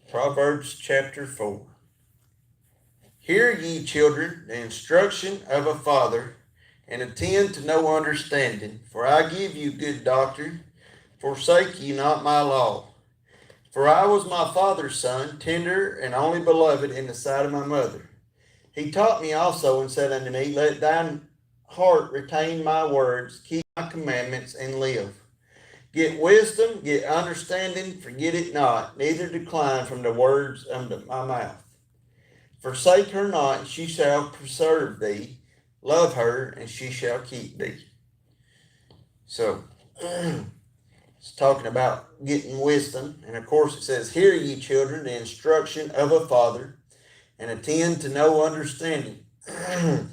Proverbs chapter 4. Hear ye, children, the instruction of a father, and attend to no understanding. For I give you good doctrine. Forsake ye not my law. For I was my father's son, tender and only beloved in the sight of my mother. He taught me also and said unto me, Let thine heart retain my words, keep my commandments, and live. Get wisdom, get understanding, forget it not, neither decline from the words of my mouth. Forsake her not, and she shall preserve thee. Love her, and she shall keep thee. So, it's talking about getting wisdom. And of course, it says, Hear ye, children, the instruction of a father, and attend to no understanding. And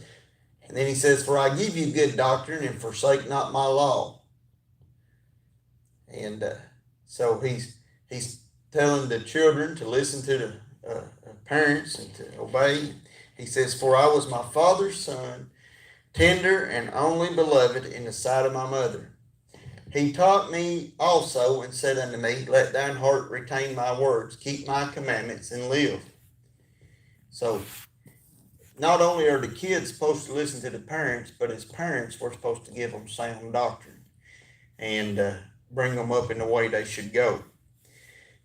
then he says, For I give you good doctrine, and forsake not my law. And so he's telling the children to listen to the parents and to obey. He says, For I was my father's son, tender and only beloved in the sight of my mother. He taught me also and said unto me, Let thine heart retain my words, keep my commandments, and live. So not only are the kids supposed to listen to the parents, but as parents, we're supposed to give them sound doctrine and bring them up in the way they should go.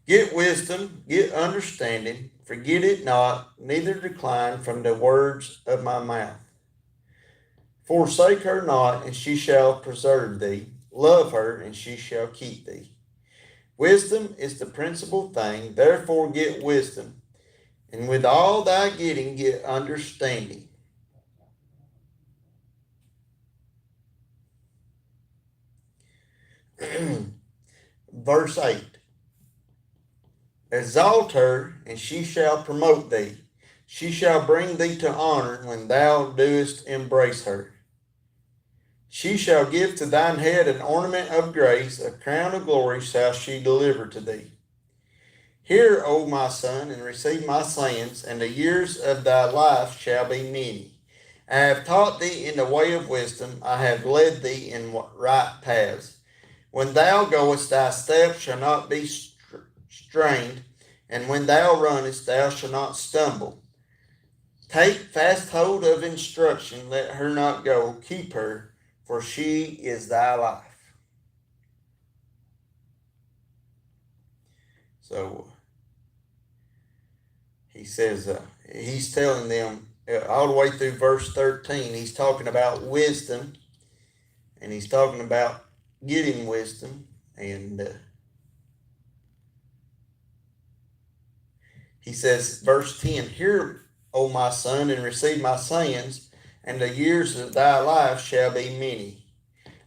Get wisdom, get understanding, forget it not, neither decline from the words of my mouth. Forsake her not, and she shall preserve thee. Love her, and she shall keep thee. Wisdom is the principal thing, therefore get wisdom, and with all thy getting get understanding. Verse 8. Exalt her, and she shall promote thee. She shall bring thee to honor when thou doest embrace her. She shall give to thine head an ornament of grace, a crown of glory shall she deliver to thee. Hear, O my son, and receive my sayings, and the years of thy life shall be many. I have taught thee in the way of wisdom, I have led thee in right paths. When thou goest, thy steps shall not be strained, and when thou runnest, thou shalt not stumble. Take fast hold of instruction, let her not go, keep her, for she is thy life. So he says, he's telling them all the way through verse 13, he's talking about wisdom, and he's talking about getting wisdom, and he says, verse 10, Hear, O my son, and receive my sayings, and the years of thy life shall be many.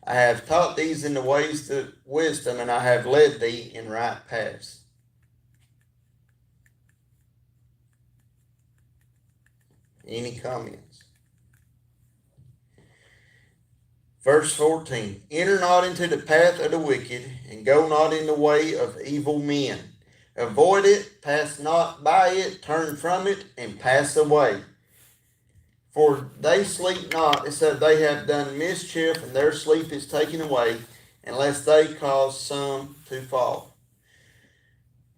I have taught these in the ways of wisdom, and I have led thee in right paths. Any comments? Verse 14, Enter not into the path of the wicked, and go not in the way of evil men. Avoid it, pass not by it, turn from it, and pass away. For they sleep not, except they have done mischief, and their sleep is taken away, unless they cause some to fall.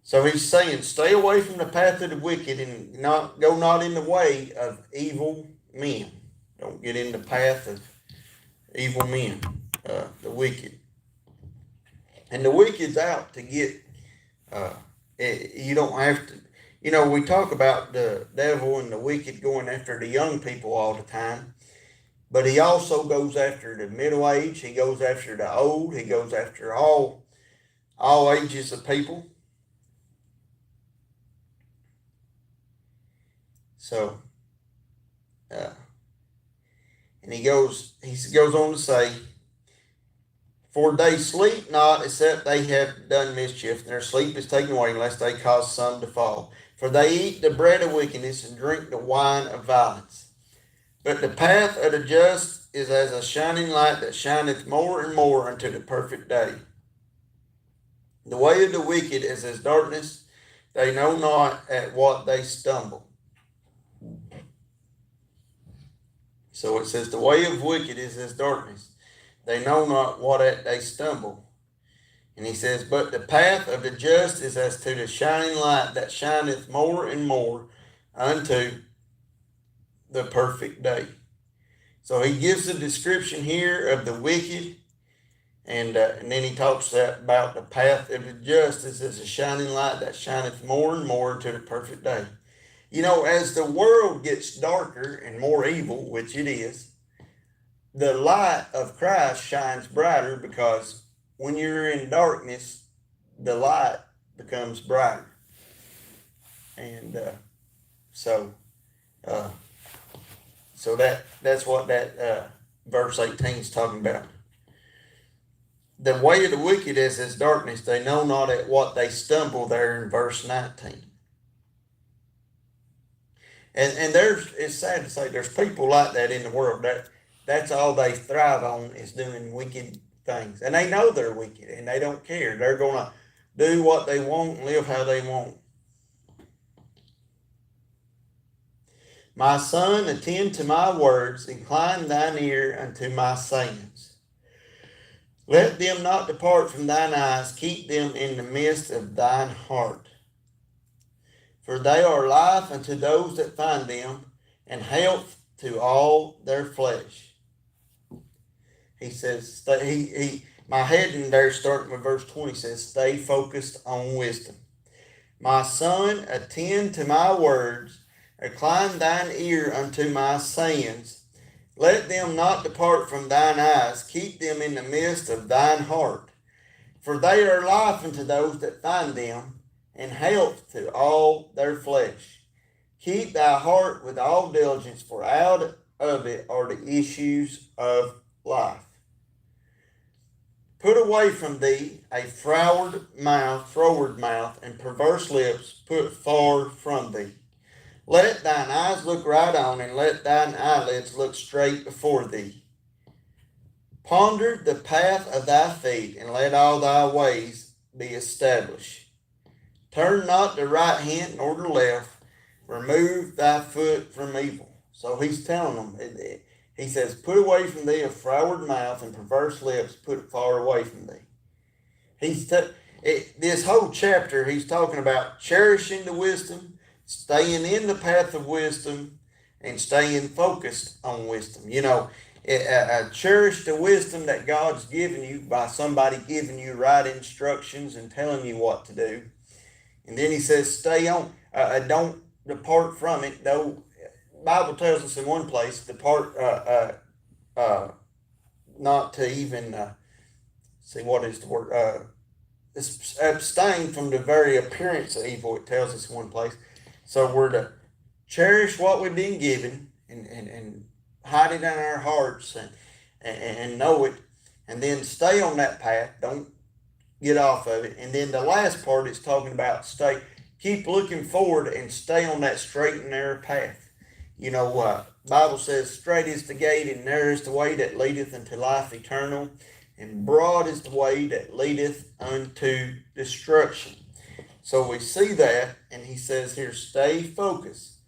So he's saying, stay away from the path of the wicked, and go not in the way of evil men. Don't get in the path of evil men, the wicked. And the wicked's out to get, you don't have to, we talk about the devil and the wicked going after the young people all the time, but he also goes after the middle age, he goes after the old, he goes after all ages of people. So, and he goes on to say, For they sleep not, except they have done mischief, and their sleep is taken away, unless they cause some to fall. For they eat the bread of wickedness, and drink the wine of violence. But the path of the just is as a shining light that shineth more and more unto the perfect day. The way of the wicked is as darkness, they know not at what they stumble. So it says, the way of wicked is as darkness. They know not what at they stumble. And he says, but the path of the just is as to the shining light that shineth more and more unto the perfect day. So he gives a description here of the wicked, and then he talks about the path of the just as a shining light that shineth more and more to the perfect day. You know, as the world gets darker and more evil, which it is, the light of Christ shines brighter, because when you're in darkness, the light becomes brighter. And so that's what that verse 18 is talking about. The way of the wicked is as darkness, they know not at what they stumble, there in verse 19. And it's sad to say there's people like that in the world. That's all they thrive on, is doing wicked things. And they know they're wicked, and they don't care. They're going to do what they want and live how they want. My son, attend to my words, incline thine ear unto my sayings. Let them not depart from thine eyes, keep them in the midst of thine heart. For they are life unto those that find them, and health to all their flesh. He says, my heading there, starting with verse 20, says, stay focused on wisdom. My son, attend to my words, incline thine ear unto my sayings. Let them not depart from thine eyes, keep them in the midst of thine heart. For they are life unto those that find them, and health to all their flesh. Keep thy heart with all diligence, for out of it are the issues of life. Put away from thee a froward mouth, and perverse lips put far from thee. Let thine eyes look right on, and let thine eyelids look straight before thee. Ponder the path of thy feet, and let all thy ways be established. Turn not the right hand nor the left. Remove thy foot from evil. So he's telling them, he says, put away from thee a froward mouth, and perverse lips put far away from thee. This whole chapter, he's talking about cherishing the wisdom, staying in the path of wisdom, and staying focused on wisdom. You know, cherish the wisdom that God's given you by somebody giving you right instructions and telling you what to do. And then he says, stay on, don't depart from it. Though the Bible tells us in one place, depart, not to even, what is the word? Abstain from the very appearance of evil, it tells us in one place. So we're to cherish what we've been given, and hide it in our hearts, and know it, and then stay on that path. Don't get off of it. And then the last part is talking about keep looking forward and stay on that straight and narrow path. You know, Bible says, straight is the gate and narrow is the way that leadeth unto life eternal, and broad is the way that leadeth unto destruction. So we see that, and he says here, stay focused.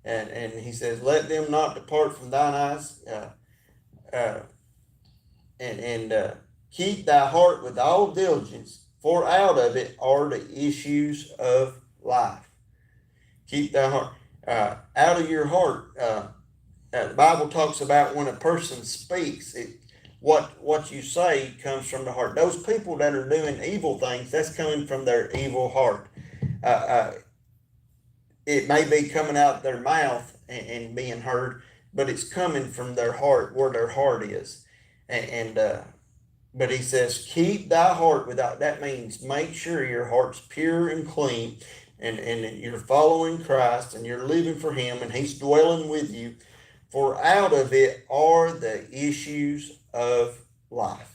And he says, let them not depart from thine eyes, and keep thy heart with all diligence, for out of it are the issues of life. Keep thy heart. Out of your heart, the Bible talks about when a person speaks, what you say comes from the heart. Those people that are doing evil things, that's coming from their evil heart. It may be coming out their mouth and being heard, but it's coming from their heart, where their heart is. But he says, keep thy heart without. That means make sure your heart's pure and clean, and you're following Christ, and you're living for him, and he's dwelling with you. For out of it are the issues of life.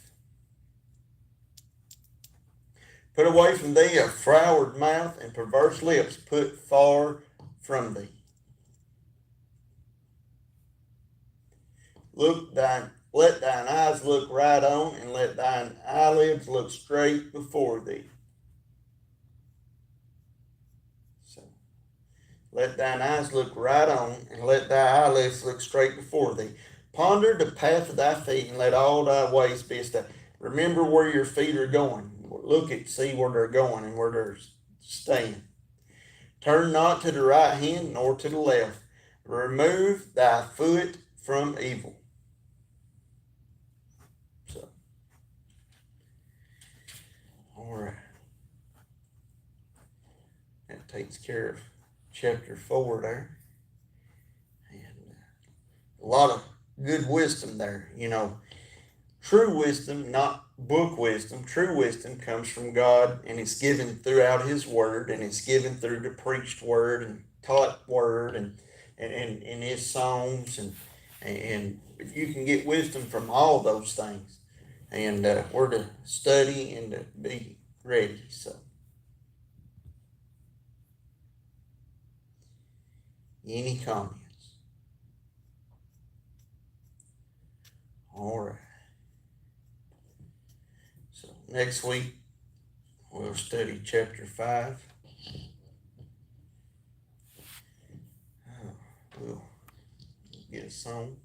Put away from thee a froward mouth, and perverse lips put far from thee. Let thine eyes look right on, and let thine eyelids look straight before thee. So, let thine eyes look right on, and let thy eyelids look straight before thee. Ponder the path of thy feet, and let all thy ways be established. Remember where your feet are going. see where they're going and where they're staying. Turn not to the right hand nor to the left. Remove thy foot from evil. So, all right. That takes care of chapter 4 there. And a lot of good wisdom there. True wisdom, not book wisdom. True wisdom comes from God, and it's given throughout His Word, and it's given through the preached Word and taught Word and His songs, and you can get wisdom from all those things. And we're to study and to be ready. So, any comments? All right. So next week we'll study chapter 5. We'll get a song.